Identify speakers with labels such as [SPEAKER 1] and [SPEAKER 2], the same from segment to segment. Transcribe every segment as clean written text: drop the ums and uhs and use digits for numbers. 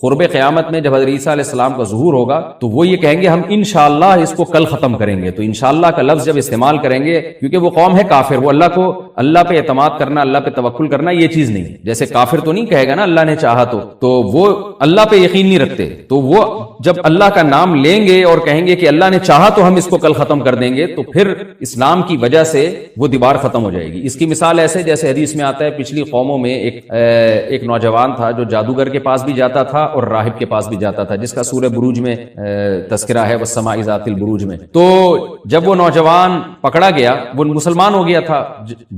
[SPEAKER 1] قرب قیامت میں جب حضرت عیسیٰ علیہ السلام کا ظہور ہوگا تو وہ یہ کہیں گے ہم انشاءاللہ اس کو کل ختم کریں گے. تو انشاءاللہ کا لفظ جب استعمال کریں گے، کیونکہ وہ قوم ہے کافر، وہ اللہ پہ اعتماد کرنا، اللہ پہ توکل کرنا یہ چیز نہیں. جیسے کافر تو نہیں کہے گا نا اللہ نے چاہا تو وہ اللہ پہ یقین نہیں رکھتے. تو وہ جب اللہ کا نام لیں گے اور کہیں گے کہ اللہ نے چاہا تو ہم اس کو کل ختم کر دیں گے، تو پھر اسلام کی وجہ سے وہ دیوار ختم ہو جائے گی. اس کی مثال ایسے جیسے حدیث میں آتا ہے، پچھلی قوموں میں ایک نوجوان تھا جو جادوگر کے پاس بھی جاتا تھا اور راہب کے پاس بھی جاتا تھا، جس کا سورہ بروج میں تذکرہ ہے، والسماء ذات البروج میں. تو جب وہ نوجوان پکڑا گیا، وہ مسلمان ہو گیا تھا،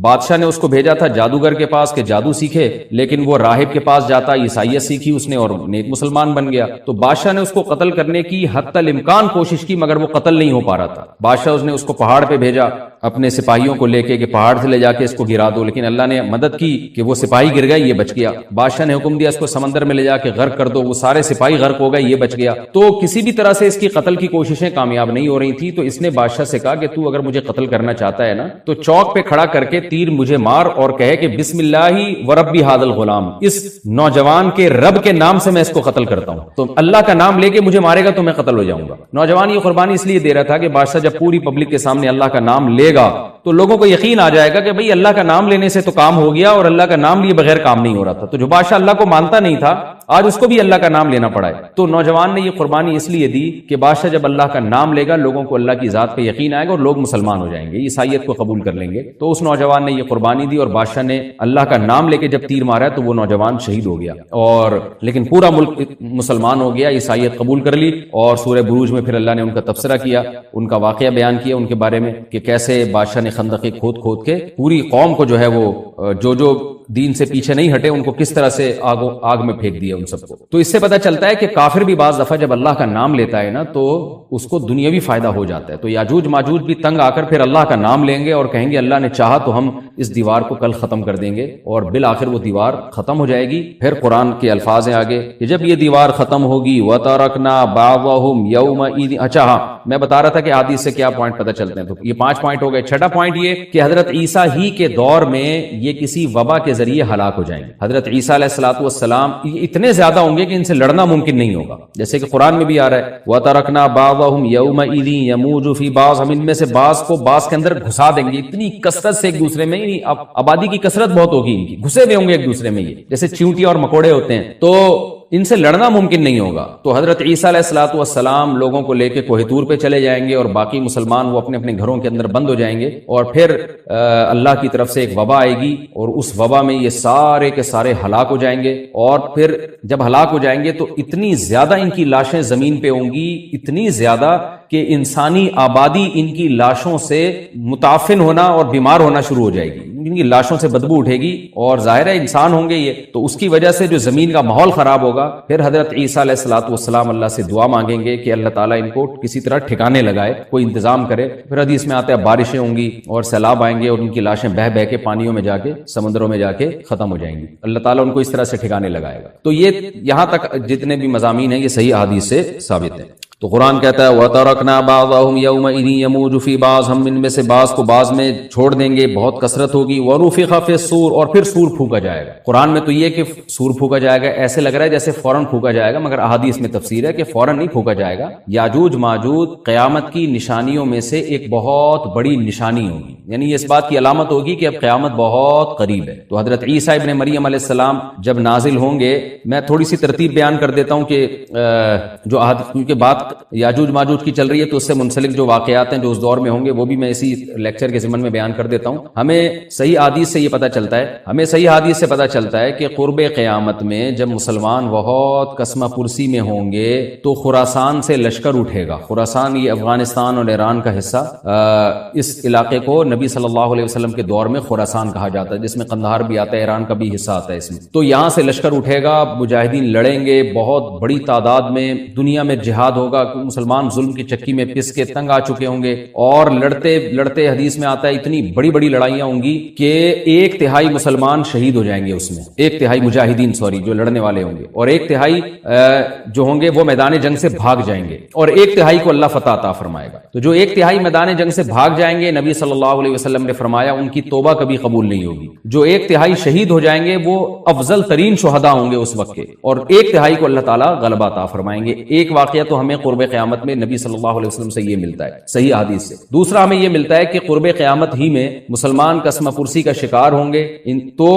[SPEAKER 1] بادشاہ نے اس کو بھیجا تھا جادوگر کے پاس کہ جادو سیکھے، لیکن وہ راہب کے پاس جاتا، عیسائیت سیکھی اس نے اور نیک مسلمان بن گیا. تو بادشاہ نے اس کو قتل کرنے کی حتی الامکان کوشش کی، مگر وہ قتل نہیں ہو پا رہا تھا. بادشاہ نے اس کو پہاڑ پہ بھیجا اپنے سپاہیوں کو لے کے کہ پہاڑ سے لے جا کے اس کو گرا دو، لیکن اللہ نے مدد کی کہ وہ سپاہی گر گئے، یہ بچ گیا. بادشاہ نے حکم دیا اس کو سمندر میں لے جا کے غرق کر دو، وہ سارے سپاہی غرق ہو گئے، یہ بچ گیا. تو کسی بھی طرح سے اس کی قتل کی کوششیں کامیاب نہیں ہو رہی تھی. تو اس نے بادشاہ سے کہا کہ تو اگر مجھے قتل کرنا چاہتا ہے نا تو چوک پہ کھڑا کر کے تیر مجھے مار اور کہے کہ بسم اللہ ورب ھذا الغلام، اس نوجوان کے رب کے نام سے میں اس کو قتل کرتا ہوں. تو اللہ کا نام لے کے مجھے مارے گا تو میں قتل ہو جاؤں گا. نوجوان یہ قربانی اس لیے دے رہا تھا کہ بادشاہ جب پوری پبلک کے سامنے اللہ کا نام لے گا تو لوگوں کو یقین آ جائے گا کہ بھئی اللہ کا نام لینے سے تو کام ہو گیا، اور اللہ کا نام لیے بغیر کام نہیں ہو رہا تھا. تو جو بادشاہ اللہ کو مانتا نہیں تھا آج اس کو بھی اللہ کا نام لینا پڑا ہے. تو نوجوان نے یہ قربانی اس لیے دی کہ بادشاہ جب اللہ کا نام لے گا لوگوں کو اللہ کی ذات پہ یقین آئے گا اور لوگ مسلمان ہو جائیں گے، عیسائیت کو قبول کر لیں گے. تو اس نوجوان نے یہ قربانی دی اور بادشاہ نے اللہ کا نام لے کے جب تیر مارا تو وہ نوجوان شہید ہو گیا. اور لیکن پورا ملک مسلمان ہو گیا، عیسائیت قبول کر لی. اور سورہ بروج میں پھر اللہ نے ان کا تبصرہ کیا، ان کا واقعہ بیان کیا ان کے بارے میں کہ کیسے بادشاہ نے خندقیں کھود کھود کے پوری قوم کو جو ہے وہ جو دین سے پیچھے نہیں ہٹے ان کو کس طرح سے آگ میں پھینک دیا ان سب کو. تو اس سے پتہ چلتا ہے کہ کافر بھی بعض دفعہ جب اللہ کا نام لیتا ہے نا تو اس کو دنیاوی فائدہ ہو جاتا ہے. تو یاجوج ماجوج بھی تنگ آ کر پھر اللہ کا نام لیں گے اور کہیں گے اللہ نے چاہا تو ہم اس دیوار کو کل ختم کر دیں گے، اور بالآخر وہ دیوار ختم ہو جائے گی. پھر قرآن کے الفاظ ہیں آگے کہ جب یہ دیوار ختم ہوگی وَتَرَكْنَا بَعْضَهُمْ يَوْمَئِذٍ. اچھا ہاں، میں بتا رہا تھا کہ حدیث سے کیا پوائنٹ پتہ چلتے ہیں. تو یہ 5 پوائنٹ ہو گئے. چھٹا پوائنٹ یہ کہ حضرت عیسیٰ ہی کے دور میں یہ کسی وبا کے ذریعے ہلاک ہو جائیں گے. حضرت عیسیٰ علیہ الصلوۃ والسلام اتنے زیادہ ہوں گے کہ ان سے لڑنا ممکن نہیں ہوگا، جیسے کہ قرآن میں بھی آ رہا ہے وَتَرَكْنَا بَعْضَهُمْ يَوْمَئِذٍ يَمُوجُ فِي بَعْضٍ. ہم ان میں سے بعض کو بعض کے اندر گھسا دیں گے. اتنی کثرت سے ایک دوسرے میں، آبادی کی کثرت بہت ہوگی ان کی، گھسے ہوئے ہوں گے ایک دوسرے میں، یہ جیسے چیونٹی اور مکوڑے ہوتے ہیں. تو ان سے لڑنا ممکن نہیں ہوگا. تو حضرت عیسیٰ علیہ الصلوۃ والسلام لوگوں کو لے کے کوہ طور پہ چلے جائیں گے اور باقی مسلمان وہ اپنے اپنے گھروں کے اندر بند ہو جائیں گے. اور پھر اللہ کی طرف سے ایک وبا آئے گی اور اس وبا میں یہ سارے کے سارے ہلاک ہو جائیں گے. اور پھر جب ہلاک ہو جائیں گے تو اتنی زیادہ ان کی لاشیں زمین پہ ہوں گی، اتنی زیادہ کہ انسانی آبادی ان کی لاشوں سے متعفن ہونا اور بیمار ہونا شروع ہو جائے گی. ان کی لاشوں سے بدبو اٹھے گی اور ظاہر ہے انسان ہوں گے یہ، تو اس کی وجہ سے جو زمین کا ماحول خراب ہوگا. پھر حضرت عیسیٰ علیہ الصلوۃ والسلام اللہ سے دعا مانگیں گے کہ اللہ تعالیٰ ان کو کسی طرح ٹھکانے لگائے، کوئی انتظام کرے. پھر حدیث میں آتا ہے بارشیں ہوں گی اور سیلاب آئیں گے اور ان کی لاشیں بہہ بہہ کے پانیوں میں جا کے سمندروں میں جا کے ختم ہو جائیں گی. اللہ تعالیٰ ان کو اس طرح سے ٹھکانے لگائے گا. تو یہ یہاں تک جتنے بھی مضامین ہیں یہ صحیح احادیث سے ثابت ہیں. تو قرآن کہتا ہے وَتَرَكْنَا بَعْضَهُمْ يَوْمَئِذٍ يَمُوجُ فِي بَعْضٍ. ہم ان میں سے بعض کو بعض میں چھوڑ دیں گے، بہت کثرت ہوگی. وَنُفِخَ فِي الصُّورِ. اور پھر سور پھونکا جائے گا. قرآن میں تو یہ کہ سور پھونکا جائے گا ایسے لگ رہا ہے جیسے فوراً پھونکا جائے گا، مگر احادیث میں تفسیر ہے کہ فوراً نہیں پھونکا جائے گا. یاجوج ماجوج قیامت کی نشانیوں میں سے ایک بہت بڑی نشانی ہوگی، یعنی یہ اس بات کی علامت ہوگی کہ اب قیامت بہت قریب ہے. تو حضرت عیسیٰ ابن مریم علیہ السلام جب نازل ہوں گے، میں تھوڑی سی ترتیب بیان کر دیتا ہوں کہ جو کیونکہ بات یاجوج ماجوج کی چل رہی ہے تو اس سے منسلک جو واقعات ہیں جو اس دور میں ہوں گے وہ بھی میں اسی لیکچر کے ضمن میں بیان کر دیتا ہوں. ہمیں صحیح حدیث سے یہ پتہ چلتا ہے کہ قرب قیامت میں جب مسلمان بہت کسمہ پرسی میں ہوں گے تو خراسان سے لشکر اٹھے گا. خراسان یہ افغانستان اور ایران کا حصہ، اس علاقے کو نبی صلی اللہ علیہ وسلم کے دور میں خراسان کہا جاتا ہے، جس میں قندھار بھی آتا ہے، ایران کا بھی حصہ آتا ہے اس میں. تو یہاں سے لشکر اٹھے گا، مجاہدین لڑیں گے بہت بڑی تعداد میں، دنیا میں جہاد ہوگا. ہوگا کہ مسلمان ظلم کی چکی میں پس کے تنگ آ چکے ہوں گے، اور لڑتے لڑتے حدیث میں آتا ہے اتنی بڑی بڑی لڑائیاں ہوں گی کہ 1/3 مسلمان شہید ہو جائیں گے، اس میں 1/3 مجاہدین جو لڑنے والے ہوں گے، اور 1/3 جو ہوں گے وہ میدان جنگ سے بھاگ جائیں گے، اور 1/3 کو اللہ فتح عطا فرمائے گا۔ تو جو 1/3 میدان جنگ سے بھاگ جائیں گے، نبی صلی اللہ علیہ وسلم نے فرمایا ان کی توبہ کبھی قبول نہیں ہوگی۔ جو 1/3 شہید ہو جائیں گے وہ افضل ترین شہداء ہوں گے اس وقت کے، اور 1/3 کو اللہ تعالیٰ غلبہ عطا فرمائیں گے۔ ایک واقعہ تو ہمیں قرب قیامت میں نبی صلی اللہ علیہ وسلم سے یہ ملتا ہے صحیح حدیث سے، دوسرا ہمیں یہ ملتا ہے کہ قرب قیامت ہی میں مسلمان قسم پرسی کا شکار ہوں گے، تو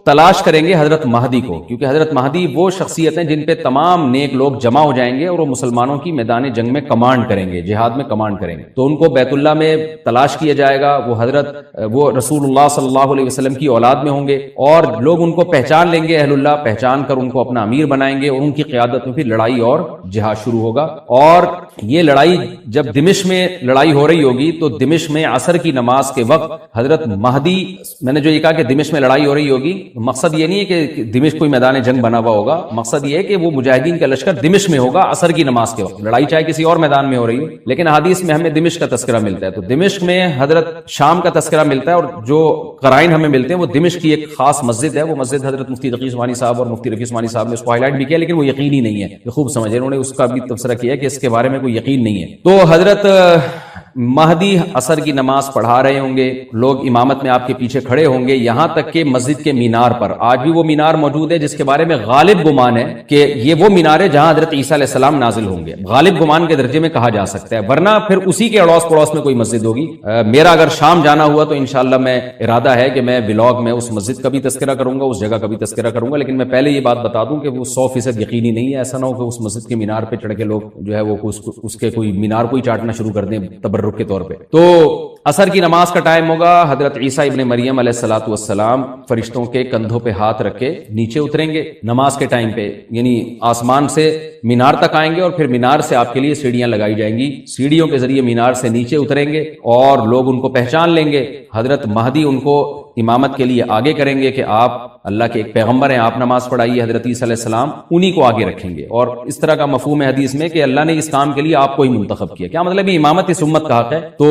[SPEAKER 1] تلاش کریں گے حضرت مہدی کو، کیونکہ حضرت مہدی وہ شخصیت ہیں جن پہ تمام نیک لوگ جمع ہو جائیں گے اور وہ مسلمانوں کی میدان جنگ میں کمانڈ کریں گے، جہاد میں کمانڈ کریں گے۔ تو ان کو بیت اللہ میں تلاش کیا جائے گا، وہ رسول اللہ صلی اللہ علیہ وسلم کی اولاد میں ہوں گے، اور لوگ ان کو پہچان لیں گے، اہل اللہ پہچان کر ان کو اپنا امیر بنائیں گے، اور ان کی قیادت میں پھر لڑائی اور جہاد شروع ہوگا۔ اور یہ لڑائی جب دمشق میں لڑائی ہو رہی ہوگی تو دمشق میں عصر کی نماز کے وقت حضرت مہدی، میں نے جو یہ کہا کہ دمشق میں لڑائی ہو رہی ہوگی، مقصد یہ نہیں ہے کہ دمشق کوئی میدان جنگ بنا ہوا ہوگا، مقصد یہ ہے کہ وہ مجاہدین کا لشکر دمشق میں ہوگا عصر کی نماز کے وقت، لڑائی چاہے کسی اور میدان میں ہو رہی ہو، لیکن حدیث میں ہمیں دمشق کا تذکرہ ملتا ہے۔ تو دمشق میں حضرت شام کا تذکرہ ملتا ہے، اور جو قرائن ہمیں ملتے ہیں وہ دمشق کی ایک خاص مسجد ہے، وہ مسجد حضرت مفتی تقی عثمانی صاحب اور مفتی رفیع عثمانی صاحب نے اس کو ہائی لائٹ بھی کیا، لیکن وہ یقینی نہیں ہے، یہ خوب سمجھے، انہوں نے اس کا بھی تبصرہ کیا کہ اس کے بارے میں کوئی یقین نہیں ہے۔ تو حضرت مہدی عصر کی نماز پڑھا رہے ہوں گے، لوگ امامت میں آپ کے پیچھے کھڑے ہوں گے، یہاں تک کہ مسجد کے مینار پر، آج بھی وہ مینار موجود ہے جس کے بارے میں غالب گمان ہے کہ یہ وہ مینار ہے جہاں حضرت عیسیٰ علیہ السلام نازل ہوں گے، غالب گمان کے درجے میں کہا جا سکتا ہے، ورنہ پھر اسی کے اڑوس پڑوس میں کوئی مسجد ہوگی۔ میرا اگر شام جانا ہوا تو انشاءاللہ میں ارادہ ہے کہ میں ولاگ میں اس مسجد کا بھی تذکرہ کروں گا، اس جگہ کا بھی تذکرہ کروں گا، لیکن میں پہلے یہ بات بتا دوں کہ وہ 100% یقینی نہیں ہے، ایسا نہ ہو کہ اس مسجد کے مینار پہ چڑھ کے لوگ جو ہے وہ اس کے کوئی مینار کو ہی چاٹنا شروع کر دیں تبرک کے طور پہ۔ تو عصر کی نماز کا ٹائم ہوگا، حضرت عیسیٰ ابن مریم علیہ الصلوۃ والسلام فرشتوں کے کندھوں پہ ہاتھ رکھ کے نیچے اتریں گے نماز کے ٹائم پہ، یعنی آسمان سے مینار تک آئیں گے، اور پھر مینار سے آپ کے لیے سیڑھیاں لگائی جائیں گی، سیڑھیوں کے ذریعے مینار سے نیچے اتریں گے، اور لوگ ان کو پہچان لیں گے۔ حضرت مہدی ان کو امامت کے لیے آگے کریں گے کہ آپ اللہ کے ایک پیغمبر ہیں، آپ نماز پڑھائیے، حضرت عیسیٰ علیہ السلام انہی کو آگے رکھیں گے، اور اس طرح کا مفہوم ہے حدیث میں کہ اللہ نے اس کام کے لیے آپ کو ہی منتخب کیا۔ کیا مطلب ہے؟ امامت اس امت کا حق ہے۔ تو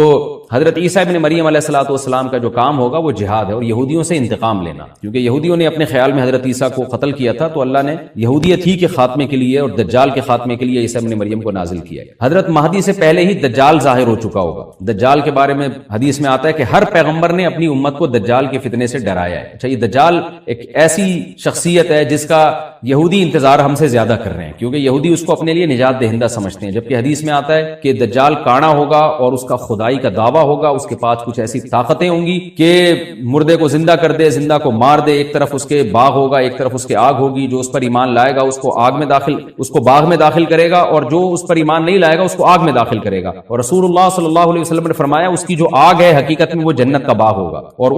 [SPEAKER 1] حضرت عیسیٰ ابن مریم علیہ الصلوۃ والسلام کا جو کام ہوگا وہ جہاد ہے، اور یہودیوں سے انتقام لینا، کیونکہ یہودیوں نے اپنے خیال میں حضرت عیسیٰ کو قتل کیا تھا، تو اللہ نے یہودیت ہی کے خاتمے کے لیے اور دجال کے خاتمے کے لیے عیسیٰ ابن مریم کو نازل کیا ہے۔ حضرت مہدی سے پہلے ہی دجال ظاہر ہو چکا ہوگا۔ دجال کے بارے میں حدیث میں آتا ہے کہ ہر پیغمبر نے اپنی امت کو دجال کے فتنے سے ڈرایا ہے۔ اچھا، یہ دجال ایک ایسی شخصیت ہے جس کا یہودی انتظار ہم سے زیادہ کر رہے ہیں، کیونکہ یہودی اس کو اپنے لیے نجات دہندہ سمجھتے ہیں، جبکہ حدیث میں آتا ہے کہ دجال کانا ہوگا اور اس کا خدائی کا دعویٰ ہوگا، اس کے پاس کچھ ایسی طاقتیں ہوں گی کہ مردے کو زندہ کر دے، زندہ کو مار دے، ایک طرف اس کے باغ ہوگا، ایک طرف اس کے آگ ہوگی، جو اس پر ایمان لائے گا اس کو باغ میں داخل کرے گا، اور جو اس پر ایمان نہیں لائے گا اس کو آگ میں داخل کرے گا۔ اور رسول اللہ صلی اللہ علیہ وسلم نے فرمایا اس کی جو آگ ہے حقیقت میں وہ جنت کا باغ ہوگا، اور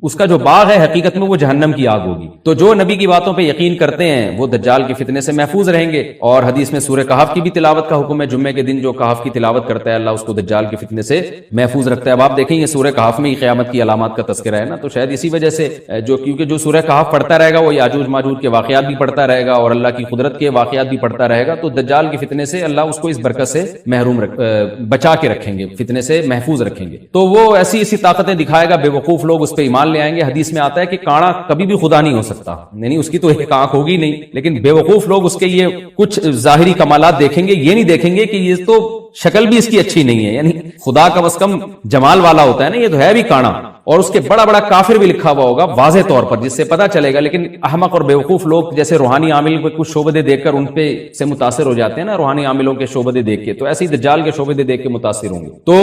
[SPEAKER 1] اس کا جو باغ ہے حقیقت میں وہ جہنم کی آگ ہوگی۔ تو جو نبی کی باتوں پہ یقین کرتے ہیں وہ دجال کے فتنے سے محفوظ رہیں گے، اور حدیث میں سورہ کہف کی بھی تلاوت کا حکم ہے، جمعے کے دن جو کہف کی تلاوت کرتا ہے اللہ اس کو دجال کے فتنے سے محفوظ رکھتا ہے۔ اب آپ دیکھیں یہ سورہ کہف میں ہی قیامت کی علامات کا تذکرہ ہے نا، تو شاید اسی وجہ سے کیونکہ جو سورہ کہف پڑھتا رہے گا وہ یاجوج ماجوج کے واقعات بھی پڑھتا رہے گا اور اللہ کی قدرت کے واقعات بھی پڑھتا رہے گا، تو دجال کے فتنے سے اللہ اس کو اس برکت سے بچا کے رکھیں گے، فتنے سے محفوظ رکھیں گے۔ تو وہ ایسی طاقتیں دکھائے گا، بے وقوف لوگ اس پہ ایمان لے آئیں گے۔ حدیث میں آتا ہے کہ کانا کبھی بھی خدا نہیں ہو سکتا، یعنی اس کی تو ایک آنکھ ہوگی نہیں، لیکن بے وقوف لوگ اس کے لیے کچھ ظاہری کمالات دیکھیں گے، یہ نہیں دیکھیں گے کہ یہ تو شکل بھی اس کی اچھی نہیں ہے، یعنی خدا کا بس کم جمال والا ہوتا ہے نا، یہ تو ہے بھی کانا، اور اس کے بڑا بڑا کافر بھی لکھا ہوا ہوگا واضح طور پر، جس سے پتا چلے گا۔ لیکن احمق اور بیوقوف لوگ جیسے روحانی عامل کو کچھ شعبدے دیکھ کر ان پہ سے متاثر ہو جاتے ہیں نا، روحانی عاملوں کے شعبدے دیکھ کے، تو ایسے ہی دجال کے شعبدے دیکھ کے متاثر ہوں گے۔ تو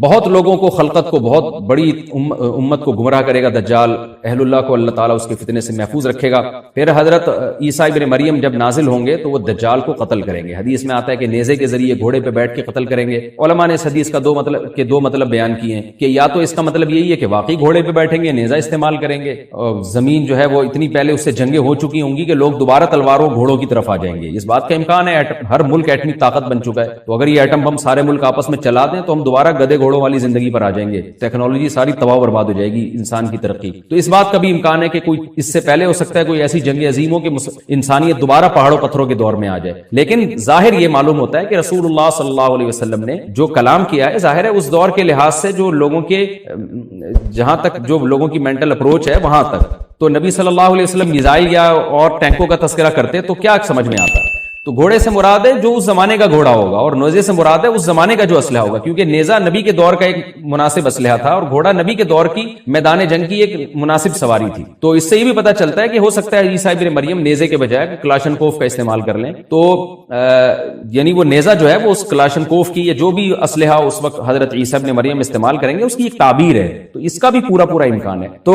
[SPEAKER 1] بہت لوگوں کو، خلقت کو، بہت بڑی امت کو گمراہ کرے گا دجال، اہل اللہ کو اللہ تعالیٰ اس کے فتنے سے محفوظ رکھے گا۔ پھر حضرت عیسیٰ ابن مریم جب نازل ہوں گے تو وہ دجال کو قتل کریں گے۔ حدیث میں آتا ہے کہ نیزے کے ذریعے گھوڑے پہ بیٹھ کے قتل کریں گے۔ علماء نے اس حدیث کا دو مطلب بیان کیے ہیں کہ یا تو اس کا مطلب یہی ہے کہ واقعی گھوڑے پہ بیٹھیں گے, نیزہ استعمال کریں گے, اور زمین جو ہے وہ اتنی پہلے اس سے جنگیں ہو چکی ہوں گی کہ لوگ دوبارہ تلواروں گھوڑوں کی طرف آ جائیں گے. اس بات کا امکان ہے, ہر ملک ایٹمی طاقت بن چکا ہے, تو اگر یہ ایٹم بم سارے ملک آپس میں چلا دیں تو ہم دوبارہ گدے گھوڑوں والی زندگی پر آ جائیں گے, ٹیکنالوجی ساری تباہ و برباد ہو جائے گی, انسان کی ترقی. تو اس بات کا بھی امکان ہے کہ کوئی اس سے پہلے ہو سکتا ہے کوئی ایسی جنگ عظیم ہو کہ انسانیت دوبارہ پہاڑوں پتھروں کے دور میں آ جائے. لیکن ظاہر یہ معلوم ہوتا ہے کہ رسول اللہ صلی اللہ علیہ وسلم نے جو کلام کیا ہے, ظاہر ہے اس دور کے لحاظ سے جو لوگوں کے جہاں تک جو لوگوں کی مینٹل اپروچ ہے وہاں تک, تو نبی صلی اللہ علیہ وسلم میزائل یا اور ٹینکوں کا تذکرہ کرتے تو کیا سمجھ میں آتا؟ تو گھوڑے سے مراد ہے جو اس زمانے کا گھوڑا ہوگا, اور نیزے سے مراد ہے اس زمانے کا جو اسلحہ ہوگا, کیونکہ نیزہ نبی کے دور کا ایک مناسب اسلحہ تھا اور گھوڑا نبی کے دور کی میدان جنگ کی ایک مناسب سواری تھی. تو اس سے یہ بھی پتہ چلتا ہے کہ ہو سکتا ہے عیسیٰ ابن مریم نیزے کے بجائے کلاشنکوف کا استعمال کر لیں, تو یعنی وہ نیزہ جو ہے وہ اس کلاشنکوف کی یا جو بھی اسلحہ اس وقت حضرت عیسیٰ ابن مریم استعمال کریں گے اس کی ایک تعبیر ہے. تو اس کا بھی پورا امکان ہے. تو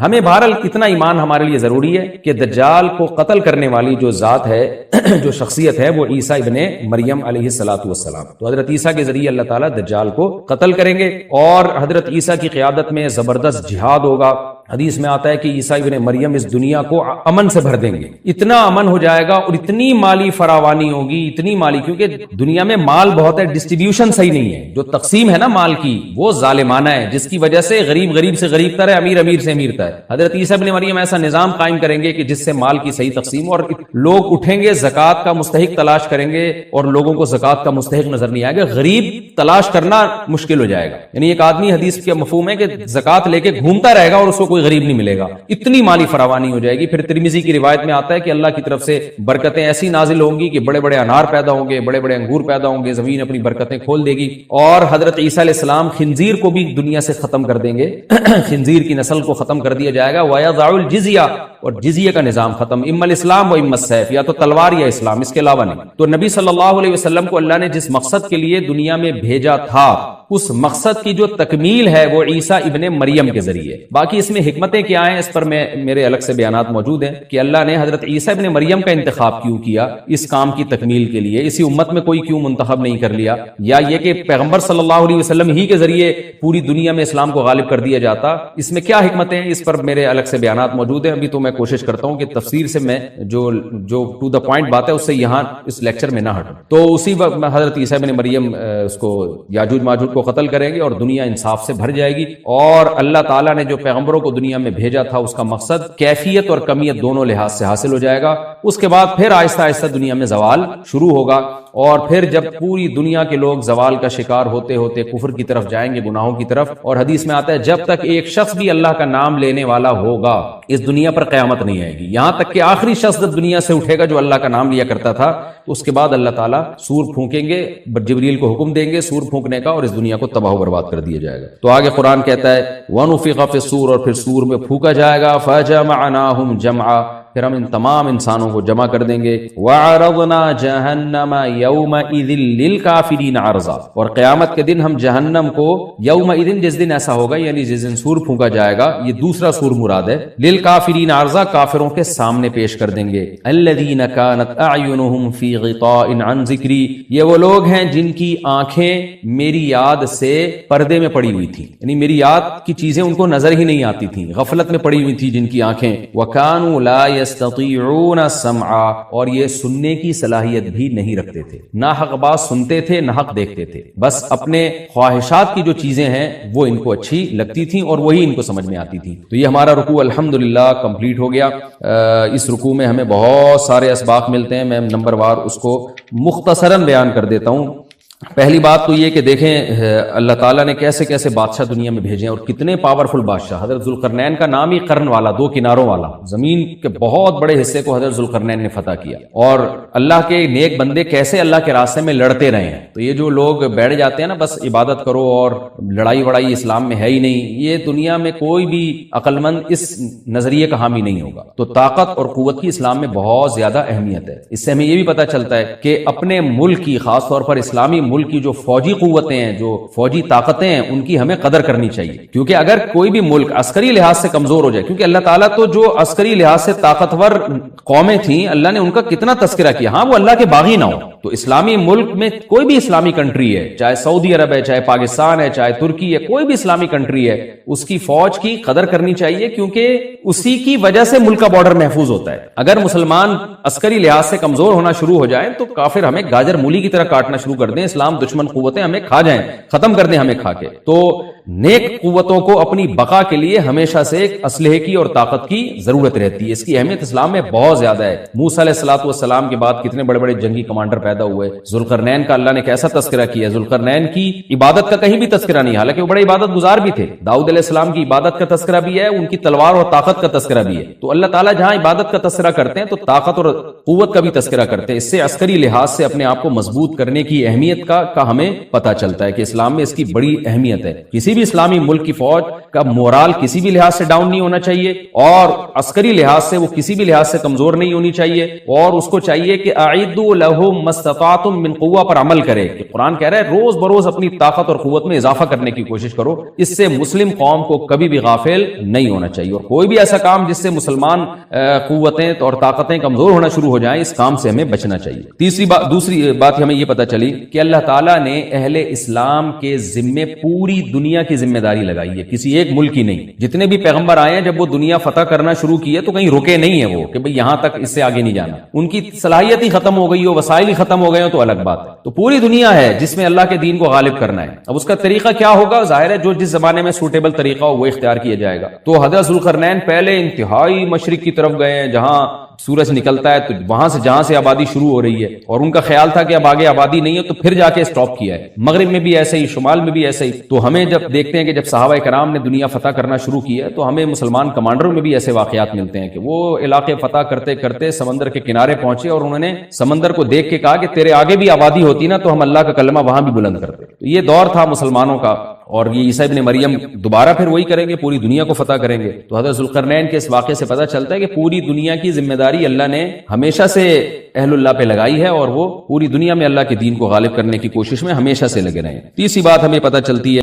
[SPEAKER 1] ہمیں بہرحال اتنا ایمان ہمارے لیے ضروری ہے کہ دجال کو قتل کرنے والی جو ذات ہے, جو شخصیت ہے, وہ عیسیٰ ابن مریم علیہ الصلوۃ والسلام. تو حضرت عیسیٰ کے ذریعے اللہ تعالیٰ دجال کو قتل کریں گے, اور حضرت عیسیٰ کی قیادت میں زبردست جہاد ہوگا. حدیث میں آتا ہے کہ عیسیٰ ابن مریم اس دنیا کو امن سے بھر دیں گے, اتنا امن ہو جائے گا اور اتنی مالی فراوانی ہوگی, اتنی مالی, کیونکہ دنیا میں مال بہت ہے, ڈسٹریبیوشن صحیح نہیں ہے, جو تقسیم ہے نا مال کی وہ ظالمانہ ہے, جس کی وجہ سے غریب سے غریب تر ہے, امیر سے امیر تر ہے. حضرت عیسیٰ ابن مریم ایسا نظام قائم کریں گے کہ جس سے مال کی صحیح تقسیم, اور لوگ اٹھیں گے زکوٰۃ کا مستحق تلاش کریں گے اور لوگوں کو زکوٰۃ کا مستحق نظر نہیں آئے گا, غریب تلاش کرنا مشکل ہو جائے گا. یعنی ایک آدمی, حدیث کا مفہوم ہے کہ زکوٰۃ لے کے گھومتا رہے گا اور اس کو کوئی غریب نہیں ملے گا, اتنی مالی فراوانی ہو جائے گی. پھر ترمذی کی روایت میں آتا ہے کہ اللہ کی طرف سے برکتیں ایسی نازل ہوں گی کہ بڑے بڑے انار پیدا ہوں گے, بڑے بڑے انگور پیدا ہوں گے, زمین اپنی برکتیں کھول دے گی. اور حضرت عیسیٰ علیہ السلام خنزیر کو بھی دنیا سے ختم کر دیں گے, خنزیر کی نسل کو ختم کر دیا جائے گا. وَيَضَعُ الْجِزْيَةَ, اور جزیہ کا نظام ختم, اما الاسلام و اما السیف, یا تو تلوار یا اسلام, اس کے علاوہ نہیں. تو نبی صلی اللہ علیہ وسلم کو اللہ نے جس مقصد کے لیے دنیا میں بھیجا تھا, اس مقصد کی جو تکمیل ہے وہ عیسیٰ ابن مریم کے ذریعے. باقی اس میں حکمتیں کیا ہیں اس پر میرے الگ سے بیانات موجود ہیں کہ اللہ نے حضرت عیسیٰ ابن مریم کا انتخاب کیوں کیا اس کام کی تکمیل کے لیے, اسی امت میں کوئی کیوں منتخب نہیں کر لیا, یا یہ کہ پیغمبر صلی اللہ علیہ وسلم ہی کے ذریعے پوری دنیا میں اسلام کو غالب کر دیا جاتا, اس میں کیا حکمتیں ہیں, اس پر میرے الگ سے بیانات موجود ہیں. ابھی تو میں کوشش کرتا ہوں کہ تفسیر سے میں جو ٹو دا پوائنٹ بات ہے اس سے یہاں اس لیکچر میں نہ ہٹوں. تو اسی وقت حضرت عیسیٰ ابن مریم اس کو یاجوج ماجوج کو قتل کریں گے اور دنیا انصاف سے بھر جائے گی. اور اللہ تعالیٰ نے جو پیغمبروں کو دنیا میں بھیجا تھا اس کا مقصد کیفیت اور کمیت دونوں لحاظ سے حاصل ہو جائے گا. اس کے بعد پھر آہستہ آہستہ دنیا میں زوال شروع ہوگا, اور پھر جب پوری دنیا کے لوگ زوال کا شکار ہوتے ہوتے کفر کی طرف جائیں گے, گناہوں کی طرف, اور حدیث میں آتا ہے جب تک ایک شخص بھی اللہ کا نام لینے والا ہوگا اس دنیا پر قیامت نہیں آئے گی, یہاں تک کہ آخری شخص دنیا سے اٹھے گا جو اللہ کا نام لیا کرتا تھا. اس کے بعد اللہ تعالیٰ سور پھونکیں گے, جبریل کو حکم دیں گے سور پھونکنے کا, اور اس دنیا کو تباہ و برباد کر دیا جائے گا. تو آگے قرآن کہتا ہے وَنُفِخَ فِي الصُّورِ, اور پھر سور میں پھونکا جائے گا, فَجَمَعْنَاهُمْ جَمْعًا, پھر ہم ان تمام انسانوں کو جمع کر دیں گے. وَعَرَضْنَا جَهَنَّمَ يَوْمَئِذٍ لِلْكَافِرِينَ عَرْضًا, اور قیامت کے دن ہم جہنم کو, یومئذ جس دن ایسا ہوگا یعنی جس دن سور پھونکا جائے گا, یہ دوسرا سور مراد ہے, لِلْكَافِرِينَ عَرْضًا, کافروں کے سامنے پیش کر دیں گے. الَّذِينَ كَانَتْ أَعْيُنُهُمْ فِي غِطَاءٍ عَنْ ذِكْرِي, یہ وہ لوگ ہیں جن کی آنکھیں میری یاد سے پردے میں پڑی ہوئی تھی, یعنی میری یاد کی چیزیں ان کو نظر ہی نہیں آتی تھیں, غفلت میں پڑی ہوئی تھی جن کی آنکھیں. وَكَانُوا لَا يَسْتَطِيعُونَ السَّمْعَ, اور یہ سننے کی صلاحیت بھی نہیں رکھتے تھے, نہ حق بات سنتے تھے نہ حق دیکھتے تھے, بس اپنے خواہشات کی جو چیزیں ہیں وہ ان کو اچھی لگتی تھیں اور وہی ان کو سمجھ میں آتی تھی. تو یہ ہمارا رکوع الحمدللہ کمپلیٹ ہو گیا. اس رکوع میں ہمیں بہت سارے اسباق ملتے ہیں, میں نمبر وار اس کو مختصراً بیان کر دیتا ہوں. پہلی بات تو یہ کہ دیکھیں اللہ تعالیٰ نے کیسے کیسے بادشاہ دنیا میں بھیجے ہیں اور کتنے پاورفل بادشاہ. حضرت ذوالقرنین کا نام ہی قرن والا, دو کناروں والا, زمین کے بہت بڑے حصے کو حضرت ذوالقرنین نے فتح کیا. اور اللہ کے نیک بندے کیسے اللہ کے راستے میں لڑتے رہے ہیں. تو یہ جو لوگ بیٹھ جاتے ہیں نا بس عبادت کرو اور لڑائی وڑائی اسلام میں ہے ہی نہیں, یہ دنیا میں کوئی بھی عقل مند اس نظریے کا حامی نہیں ہوگا. تو طاقت اور قوت کی اسلام میں بہت زیادہ اہمیت ہے. اس سے ہمیں یہ بھی پتہ چلتا ہے کہ اپنے ملک کی, خاص طور پر اسلامی ملک کی جو فوجی قوتیں ہیں، جو فوجی طاقتیں ہیں، ان کی ہمیں قدر کرنی چاہیے، کیونکہ اگر کوئی بھی ملک عسکری لحاظ سے کمزور ہو جائے، کیونکہ اللہ تعالیٰ تو جو عسکری لحاظ سے طاقتور قومیں تھیں اللہ نے ان کا کتنا تذکرہ کیا، ہاں وہ اللہ کے باغی نہ ہو، تو اسلامی ملک میں کوئی بھی اسلامی کنٹری ہے، چاہے سعودی عرب ہے، چاہے پاکستان ہے، چاہے ترکی ہے، کوئی بھی اسلامی کنٹری ہے، اس کی فوج کی قدر کرنی چاہیے، کیونکہ اسی کی وجہ سے ملک کا بارڈر محفوظ ہوتا ہے۔ اگر مسلمان عسکری لحاظ سے کمزور ہونا شروع ہو جائیں تو کافر ہمیں گاجر مولی کی طرح کاٹنا شروع کر دیں، اسلام دشمن قوتیں ہمیں کھا جائیں، ختم کر دیں ہمیں کھا کے۔ تو نیک قوتوں کو اپنی بقا کے لیے ہمیشہ سے ایک اسلحے کی اور طاقت کی ضرورت رہتی ہے، اس کی اہمیت اسلام میں بہت زیادہ ہے۔ موسیٰ علیہ السلام کے بعد کتنے بڑے بڑے جنگی کمانڈر پیدا ہوئے، ذوالقرنین کا اللہ نے کیسا تذکرہ کیا، ذوالقرنین کی عبادت کا کہیں بھی تذکرہ نہیں، حالانکہ وہ بڑے عبادت گزار بھی تھے۔ داؤد علیہ السلام کی عبادت کا تذکرہ بھی ہے، ان کی تلوار اور طاقت کا تذکرہ بھی ہے۔ تو اللہ تعالیٰ جہاں عبادت کا تذکرہ کرتے ہیں تو طاقت اور قوت کا بھی تذکرہ کرتے ہیں، اس سے عسکری لحاظ سے اپنے آپ کو مضبوط کرنے کی اہمیت کا ہمیں پتہ چلتا ہے کہ اسلام میں اس کی بڑی اہمیت ہے۔ کسی بھی اسلامی ملک کی فوج کا مورال کسی بھی لحاظ سے ڈاؤن نہیں ہونا چاہیے، اور عسکری لحاظ سے وہ کسی بھی لحاظ سے کمزور نہیں ہونی چاہیے، اور اس کو چاہیے کہ اعدوا لهم ما استطعتم من قوہ پر عمل کرے، کہ قرآن کہہ رہا ہے روز بروز اپنی طاقت اور قوت میں اضافہ کرنے کی کوشش کرو۔ اس سے مسلم قوم کو کبھی بھی غافل نہیں ہونا چاہیے، اور کوئی بھی ایسا کام جس سے مسلمان قوتیں اور طاقتیں کمزور ہونا شروع ہو جائیں، اس کام سے ہمیں بچنا چاہیے۔ دوسری بات ہمیں یہ پتہ چلی کہ اللہ تعالیٰ نے اہل اسلام کے ذمے پوری دنیا کی ذمہ داری لگائی ہے، کسی ایک ملک کی نہیں۔ جتنے بھی پیغمبر آئے ہیں جب وہ دنیا فتح کرنا شروع کی ہے تو کہیں رکے نہیں ہیں وہ کہ بھئی یہاں تک، اس سے آگے نہیں جانا، ان کی صلاحیت ہی ختم ہو گئی ہو، وسائل ہی ختم ہو گئے ہو تو الگ بات ہے۔ تو پوری دنیا ہے جس میں اللہ کے دین کو غالب کرنا ہے، اب اس کا طریقہ کیا ہوگا، ظاہر ہے جو جس زمانے میں سوٹیبل طریقہ ہو وہ اختیار کیا جائے گا۔ تو حضرت ذوالقرنین پہلے انتہائی مشرق کی طرف گئے ہیں، جہاں سورج نکلتا ہے تو وہاں سے جہاں سے آبادی شروع ہو رہی ہے، اور ان کا خیال تھا کہ اب آگے آبادی نہیں ہے تو پھر جا کے سٹاپ کیا ہے۔ مغرب میں بھی ایسے ہی، شمال میں بھی ایسے ہی۔ تو ہمیں جب دیکھتے ہیں کہ جب صحابہ کرام نے دنیا فتح کرنا شروع کی ہے تو ہمیں مسلمان کمانڈروں میں بھی ایسے واقعات ملتے ہیں کہ وہ علاقے فتح کرتے کرتے سمندر کے کنارے پہنچے اور انہوں نے سمندر کو دیکھ کے کہا کہ تیرے آگے بھی آبادی ہوتی نا تو ہم اللہ کا کلمہ وہاں بھی بلند کرتے۔ تو یہ دور تھا مسلمانوں کا، اور یہ عیسیٰ ابن مریم دوبارہ پھر وہی کریں گے، پوری دنیا کو فتح کریں گے۔ تو حضرت ذوالقرنین کے اس واقعے سے پتہ چلتا ہے کہ پوری دنیا کی ذمہ داری اللہ نے ہمیشہ سے اہل اللہ پہ لگائی ہے، اور وہ پوری دنیا میں اللہ کے دین کو غالب کرنے کی کوشش میں ہمیشہ سے لگے رہے ہیں۔ تیسری بات ہمیں پتہ چلتی ہے